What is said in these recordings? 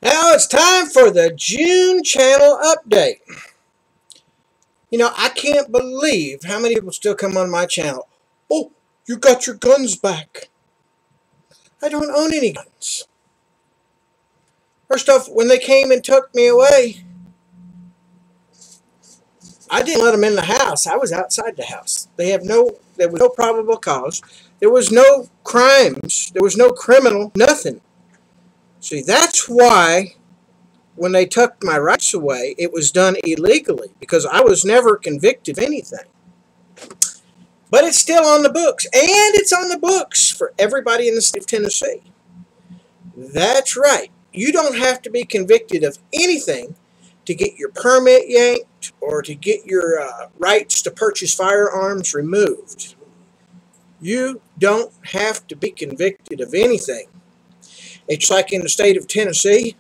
Now it's time for the June channel update. I can't believe how many people still come on my channel. Oh, you got your guns back. I don't own any guns. First off, when they came and took me away, I didn't let them in the house. I was outside the house. There was no probable cause. There was no crimes. There was no criminal, nothing. See, that's why when they took my rights away, it was done illegally because I was never convicted of anything. But it's still on the books, and it's on the books for everybody in the state of Tennessee. That's right. You don't have to be convicted of anything to get your permit yanked or to get your rights to purchase firearms removed. You don't have to be convicted of anything. It's like in the state of Tennessee.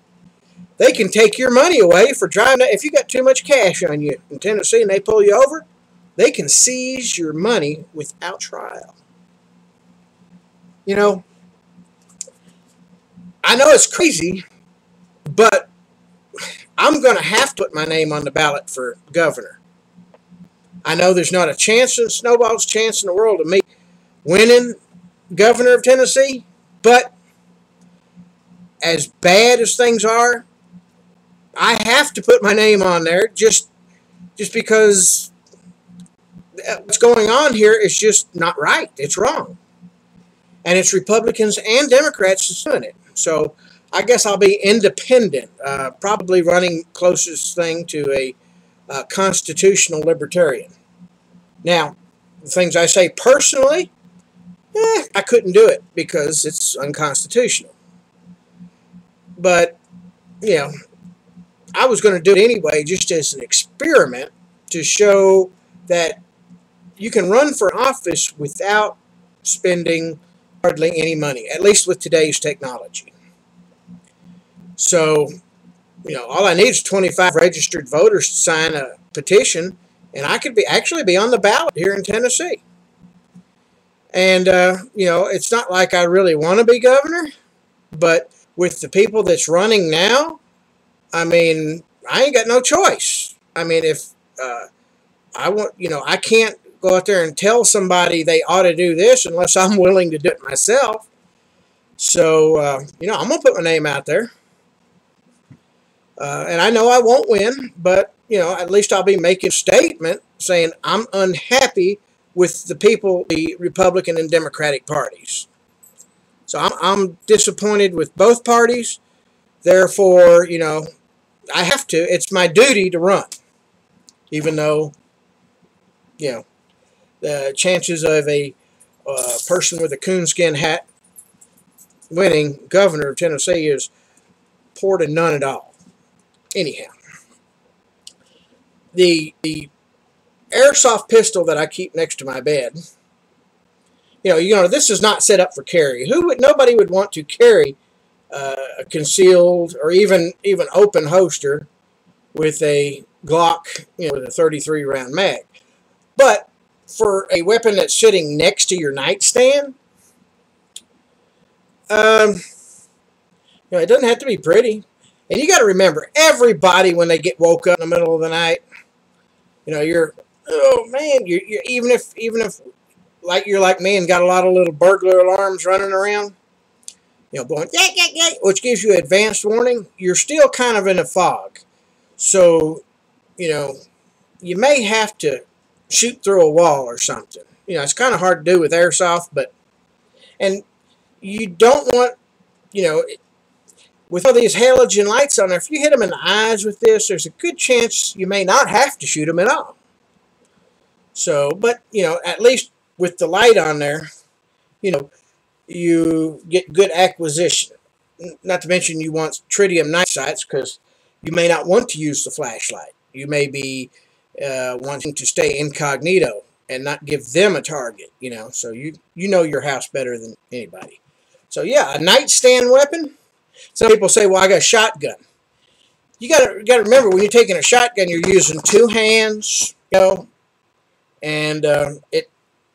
They can take your money away for driving. If you got too much cash on you in Tennessee and they pull you over, they can seize your money without trial. I know it's crazy, but I'm going to have to put my name on the ballot for governor. I know there's not a snowball's chance in the world of me winning governor of Tennessee, but as bad as things are, I have to put my name on there just because what's going on here is just not right. It's wrong. And it's Republicans and Democrats that's doing it. So I guess I'll be independent, probably running closest thing to a constitutional libertarian. Now, the things I say personally, I couldn't do it because it's unconstitutional. But, I was going to do it anyway just as an experiment to show that you can run for office without spending hardly any money, at least with today's technology. So, all I need is 25 registered voters to sign a petition, and I could actually be on the ballot here in Tennessee. And, it's not like I really want to be governor, but with the people that's running now, I ain't got no choice. If I want, I can't go out there and tell somebody they ought to do this unless I'm willing to do it myself. So, I'm going to put my name out there. And I know I won't win, but, at least I'll be making a statement saying I'm unhappy with the people, the Republican and Democratic parties. So I'm disappointed with both parties. Therefore, I have to. It's my duty to run. Even though, the chances of a person with a coonskin hat winning governor of Tennessee is poor to none at all. Anyhow, the airsoft pistol that I keep next to my bed, this is not set up for carry. Nobody would want to carry a concealed or even open holster with a Glock, with a 33 round mag. But for a weapon that's sitting next to your nightstand, it doesn't have to be pretty. And you got to remember, everybody when they get woke up in the middle of the night, you're even if like you're like me and got a lot of little burglar alarms running around, going yak yak yak, which gives you advanced warning, you're still kind of in a fog. So, you may have to shoot through a wall or something. It's kind of hard to do with airsoft, and you don't want, with all these halogen lights on there, if you hit them in the eyes with this, there's a good chance you may not have to shoot them at all. So, but, at least with the light on there, you get good acquisition. Not to mention you want tritium night sights because you may not want to use the flashlight. You may be wanting to stay incognito and not give them a target, So you know your house better than anybody. So yeah, a nightstand weapon. Some people say, well, I got a shotgun. You got to remember, when you're taking a shotgun, you're using two hands, and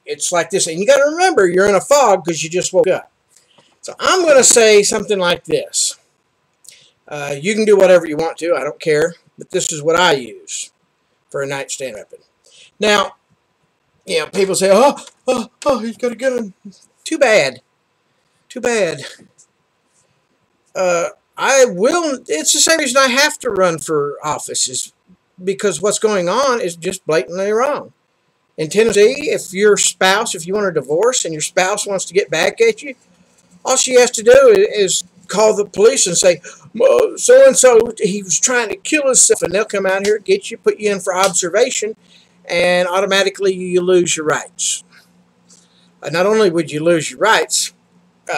it's like this. And you got to remember, you're in a fog because you just woke up. So I'm going to say something like this. You can do whatever you want to. I don't care. But this is what I use for a nightstand weapon. Now, people say, he's got a gun. Too bad. Too bad. It's the same reason I have to run for office, is because what's going on is just blatantly wrong. In Tennessee, if you want a divorce and your spouse wants to get back at you, all she has to do is call the police and say, so-and-so, he was trying to kill himself, and they'll come out here, get you, put you in for observation, and automatically you lose your rights. Not only would you lose your rights,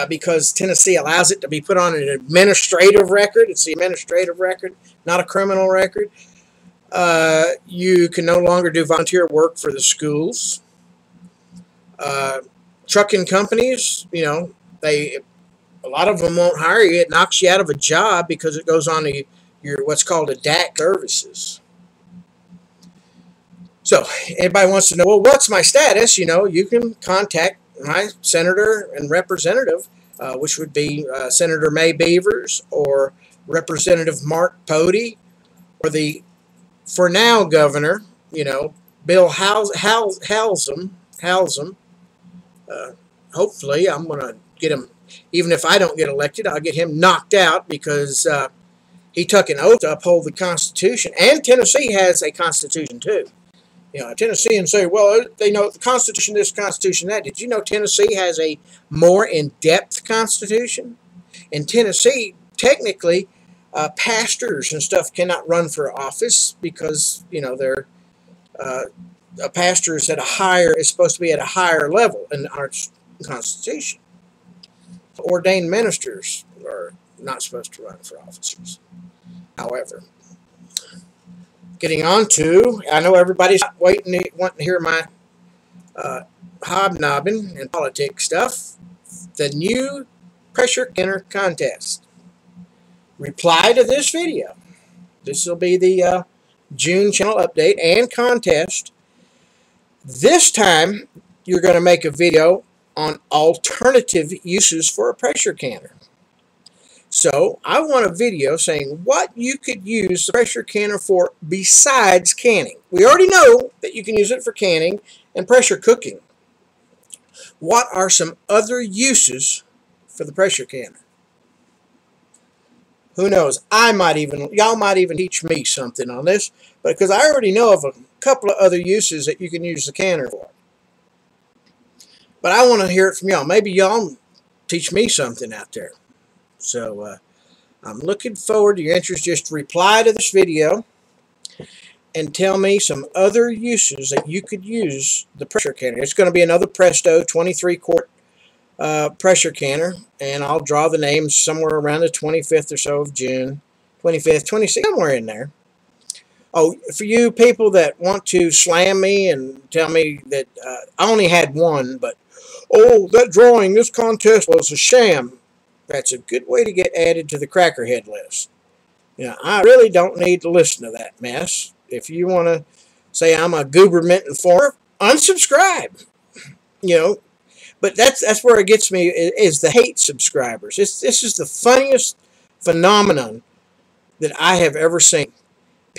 because Tennessee allows it to be put on an administrative record. It's the administrative record, not a criminal record. You can no longer do volunteer work for the schools. Trucking companies, a lot of them won't hire you. It knocks you out of a job because it goes on to your what's called a DAC services. So, anybody wants to know, well, what's my status? You can contact my senator and representative, which would be Senator May Beavers or Representative Mark Pody, or the, for now, Governor, Bill Halsam. Hopefully, I'm going to get him, even if I don't get elected, I'll get him knocked out because he took an oath to uphold the Constitution. And Tennessee has a Constitution, too. Tennesseans say, well, they know the Constitution this, Constitution that. Did you know Tennessee has a more in-depth Constitution? In Tennessee, technically, pastors and stuff cannot run for office because, they're a pastor is supposed to be at a higher level in our Constitution. Ordained ministers are not supposed to run for officers. However, getting on to, I know everybody's wanting to hear my hobnobbing and politics stuff. The new pressure canner contest. Reply to this video. This will be the June channel update and contest. This time, you're going to make a video on alternative uses for a pressure canner. So, I want a video saying what you could use the pressure canner for besides canning. We already know that you can use it for canning and pressure cooking. What are some other uses for the pressure canner? Who knows? Y'all might even teach me something on this, because I already know of a couple of other uses that you can use the canner for. But I want to hear it from y'all. Maybe y'all teach me something out there. So, I'm looking forward to your interest. Just reply to this video and tell me some other uses that you could use the pressure canner. It's going to be another Presto 23-quart pressure canner, and I'll draw the names somewhere around the 25th or so of June. 25th, 26th, somewhere in there. Oh, for you people that want to slam me and tell me that I only had one, but, this contest was a sham. That's a good way to get added to the Crackerhead list. I really don't need to listen to that mess. If you want to say I'm a gooberment informer, unsubscribe. But that's where it gets me, is the hate subscribers. This is the funniest phenomenon that I have ever seen.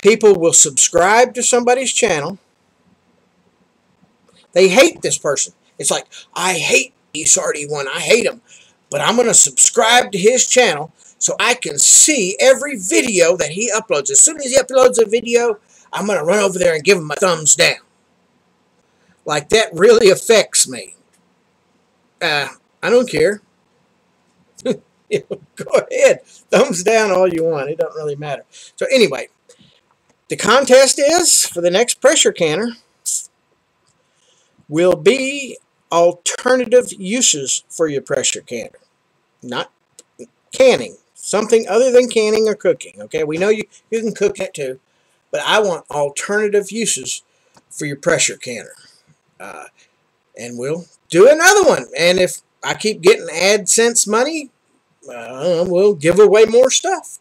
People will subscribe to somebody's channel. They hate this person. It's like, I hate ESRD1. I hate him. But I'm going to subscribe to his channel so I can see every video that he uploads. As soon as he uploads a video, I'm going to run over there and give him a thumbs down. Like, that really affects me. I don't care. Go ahead. Thumbs down all you want. It doesn't really matter. So anyway, the contest is, for the next pressure canner, will be alternative uses for your pressure canner. Not canning. Something other than canning or cooking. Okay, we know you can cook it too. But I want alternative uses for your pressure canner. And we'll do another one. And if I keep getting AdSense money, we'll give away more stuff.